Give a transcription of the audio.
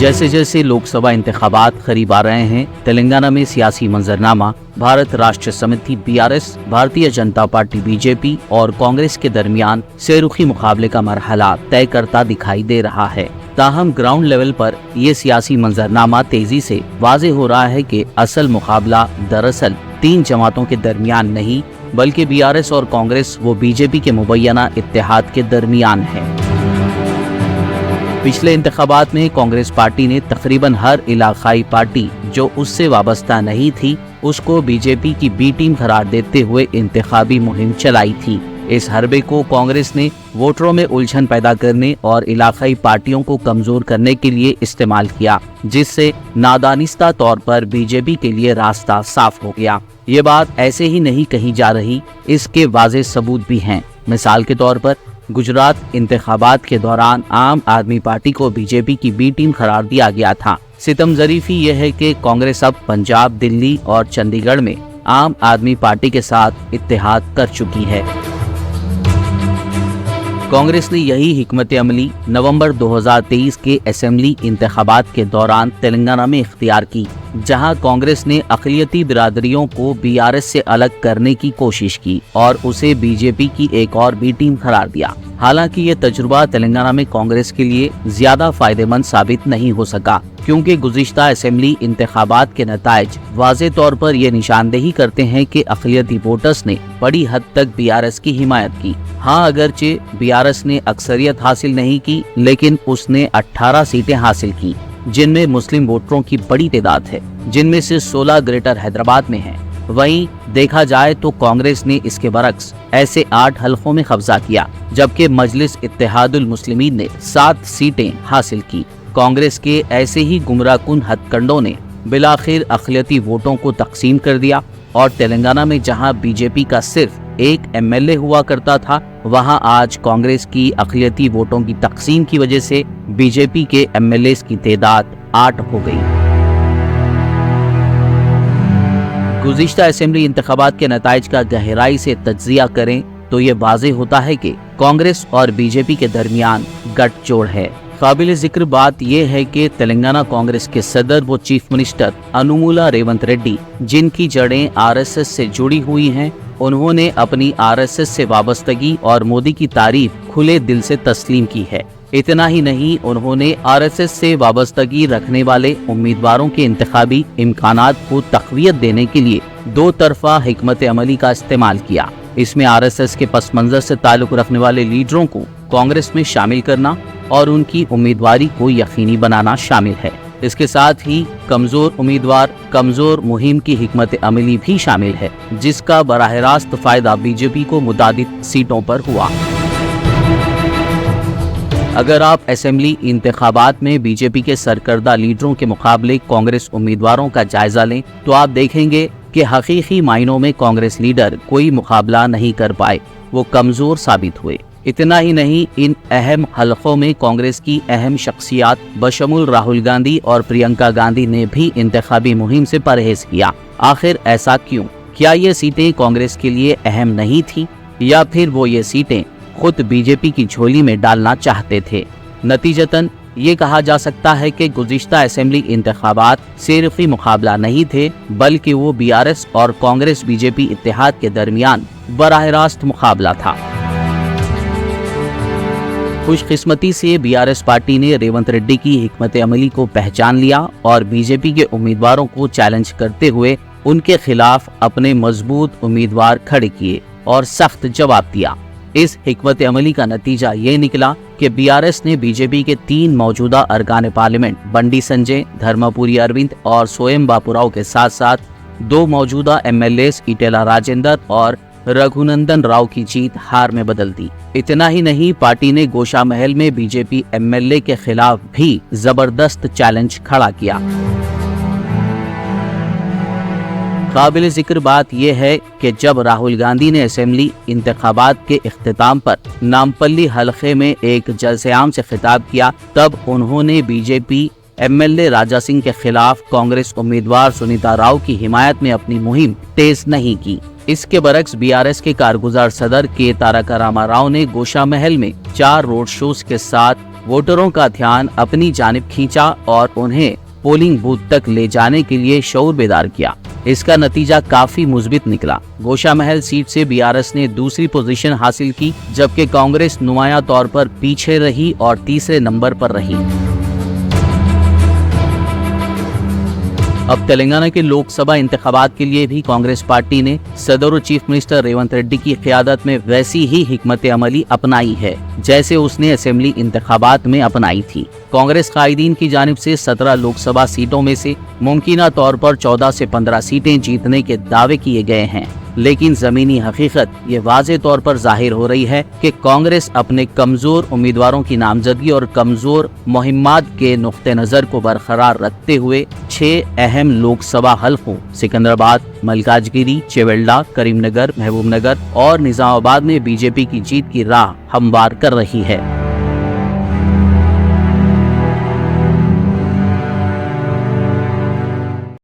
जैसे जैसे लोकसभा इंतखाबात करीब आ रहे हैं, तेलंगाना में सियासी मंजरनामा भारत राष्ट्र समिति BRS, Bharatiya Janata party BJP और कांग्रेस के दरमियान सेरुखी मुकाबले का मरहला तय करता दिखाई दे रहा है। ताहम ग्राउंड लेवल पर ये सियासी मंजरनामा तेजी से वाज़ेह हो रहा है कि असल मुकाबला दरअसल तीन जमातों के दरमियान नहीं, बल्कि बीआरएस और कांग्रेस व बीजेपी के मुबैना इत्तेहाद के दरमियान है। पिछले इंतखाबात में कांग्रेस पार्टी ने तकरीबन हर इलाकाई पार्टी जो उससे वाबस्ता नहीं थी उसको बीजेपी की बी टीम करार देते हुए इंतखाबी मुहिम चलाई थी। इस हरबे को कांग्रेस ने वोटरों में उलझन पैदा करने और इलाकाई पार्टियों को कमजोर करने के लिए इस्तेमाल किया, जिससे नादानिस्ता तौर पर बीजेपी के लिए रास्ता साफ हो गया। ये बात ऐसे ही नहीं कही जा रही, इसके वाज़ेह सबूत भी हैं। मिसाल के तौर पर गुजरात इंतखाबात के दौरान आम आदमी पार्टी को बीजेपी की बी टीम करार दिया गया था। सितम ज़रीफी यह है कि कांग्रेस अब पंजाब, दिल्ली और चंडीगढ़ में आम आदमी पार्टी के साथ इत्तेहाद कर चुकी है। कांग्रेस ने यही हिकमत अमली नवंबर 2023 के असेंबली इंतखाबात के दौरान तेलंगाना में इख्तियार की, जहां कांग्रेस ने अक़लियती बिरादरियों को बीआरएस से अलग करने की कोशिश की और उसे बीजेपी की एक और बी टीम करार दिया। हालांकि ये तजुर्बा तेलंगाना में कांग्रेस के लिए ज्यादा फायदेमंद साबित नहीं हो सका, क्योंकि गुज़िश्ता असेंबली इंतखाबात के नताइज वाज़ेह तौर पर ये निशानदेही करते हैं कि अक़लियती वोटर्स ने बड़ी हद तक बीआरएस की हिमायत की। हाँ, अगरचे बीआरएस ने अक्सरियत हासिल नहीं की, लेकिन उसने 18 सीटें हासिल की, जिनमें मुस्लिम वोटरों की बड़ी तादाद है, जिनमें से 16 ग्रेटर हैदराबाद में हैं। वहीं देखा जाए तो कांग्रेस ने इसके बरक्स ऐसे 8 हल्कों में कब्जा किया, जबकि मजलिस इत्तेहादुल मुस्लिमीन ने 7 सीटें हासिल की। कांग्रेस के ऐसे ही गुमराहकुन हथकंडों ने बिलाखिर अक़लियती वोटों को तकसीम कर दिया और तेलंगाना में जहां बीजेपी का सिर्फ एक एमएलए हुआ करता था, वहां आज कांग्रेस की अक़लियती वोटों की तकसीम की वजह से बीजेपी के एमएलए की तादाद 8 हो गई। गुज़िश्ता असेंबली इंतखाबात के नताइज का गहराई से तज्ज़िया करें तो ये वाज़ेह होता है कि कांग्रेस और बीजेपी के दरमियान गठजोड़ है। काबिल जिक्र बात यह है कि तेलंगाना कांग्रेस के सदर व चीफ मिनिस्टर अनुमुला रेवंत रेड्डी, जिनकी जड़ें आरएसएस से जुड़ी हुई हैं, उन्होंने अपनी आरएसएस से वाबस्तगी और मोदी की तारीफ खुले दिल से तस्लीम की है। इतना ही नहीं, उन्होंने आरएसएस से वाबस्तगी रखने वाले उम्मीदवारों के इंतखाबी इम्कानात को तक़वियत देने के लिए दो तरफा हिकमत अमली का इस्तेमाल किया। इसमें आरएसएस के पस मंजर से ताल्लुक़ रखने वाले लीडरों को कांग्रेस में शामिल करना और उनकी उम्मीदवारी को यकीनी बनाना शामिल है। इसके साथ ही कमजोर उम्मीदवार, कमजोर मुहिम की हिकमत अमली भी शामिल है, जिसका बराह रास्त फायदा बीजेपी को मुतादिद सीटों पर हुआ। अगर आप असेंबली इंतखाबात में बीजेपी के सरकर्दा लीडरों के मुकाबले कांग्रेस उम्मीदवारों का जायजा लें तो आप देखेंगे कि हकीकी मायनों में कांग्रेस लीडर कोई मुकाबला नहीं कर पाए, वो कमजोर साबित हुए। इतना ही नहीं, इन अहम हलकों में कांग्रेस की अहम शख्सियात बशमुल राहुल गांधी और प्रियंका गांधी ने भी इंतखाबी मुहिम से परहेज किया। आखिर ऐसा क्यों? क्या ये सीटें कांग्रेस के लिए अहम नहीं थी, या फिर वो ये सीटें खुद बीजेपी की झोली में डालना चाहते थे? नतीजतन ये कहा जा सकता है कि गुज़िश्ता असेंबली इंतखाबात सिर्फ ही मुकाबला नहीं थे, बल्कि वो बीआरएस और कांग्रेस बीजेपी इत्तेहाद के दरमियान बराह रास्त मुकाबला था। खुशकिस्मती से बीआरएस पार्टी ने रेवंत रेड्डी की हिकमत अमली को पहचान लिया और बीजेपी के उम्मीदवारों को चैलेंज करते हुए उनके खिलाफ अपने मजबूत उम्मीदवार खड़े किए और सख्त जवाब दिया। इस हिकमत अमली का नतीजा ये निकला कि बीआरएस ने बीजेपी के 3 मौजूदा अरकान पार्लियामेंट बंडी संजय, धर्मपुरी अरविंद और सोएम बापूराव के साथ साथ 2 मौजूदा एमएलएस इटेला राजेंद्र और रघुनंदन राव की जीत हार में बदल दी। इतना ही नहीं, पार्टी ने गोशा महल में बीजेपी एमएलए के खिलाफ भी जबरदस्त चैलेंज खड़ा किया। काबिल जिक्र बात यह है कि जब राहुल गांधी ने असेंबली इंतखाबात के इख्तिताम पर नामपल्ली हलके में एक जलसे आम से खिताब किया, तब उन्होंने बीजेपी एमएलए राजा सिंह के खिलाफ कांग्रेस उम्मीदवार सुनीता राव की हिमायत में अपनी मुहिम तेज नहीं की। इसके बरक्स बीआरएस के कारगुजार सदर के तारका रामा राव ने गोशा महल में 4 रोड शोज के साथ वोटरों का ध्यान अपनी जानिब खींचा और उन्हें पोलिंग बूथ तक ले जाने के लिए शऊर बेदार किया। इसका नतीजा काफी मुस्बित निकला। गोशामहल सीट से बीआरएस ने दूसरी पोजीशन हासिल की, जबकि कांग्रेस नुमाया तौर पर पीछे रही और तीसरे नंबर पर रही। अब तेलंगाना के लोकसभा इंतखाबात के लिए भी कांग्रेस पार्टी ने सदर और चीफ मिनिस्टर रेवंत रेड्डी की क़यादत में वैसी ही हिकमत अमली अपनाई है जैसे उसने असेंबली इंतखाबात में अपनाई थी। कांग्रेस कायदीन की जानिब से 17 लोकसभा सीटों में से मुमकिना तौर पर 14 से 15 सीटें जीतने के दावे किए गए हैं, लेकिन जमीनी हकीकत ये वाज़े तौर पर जाहिर हो रही है कि कांग्रेस अपने कमजोर उम्मीदवारों की नामजदगी और कमजोर मुहिम्मात के नुक्ते नज़र को बरकरार रखते हुए 6 अहम लोकसभा हल्कों सिकंदराबाद, मलकाजगिरी, चेवेल्ला, करीमनगर, महबूबनगर और निजामाबाद में बीजेपी की जीत की राह हमवार कर रही है।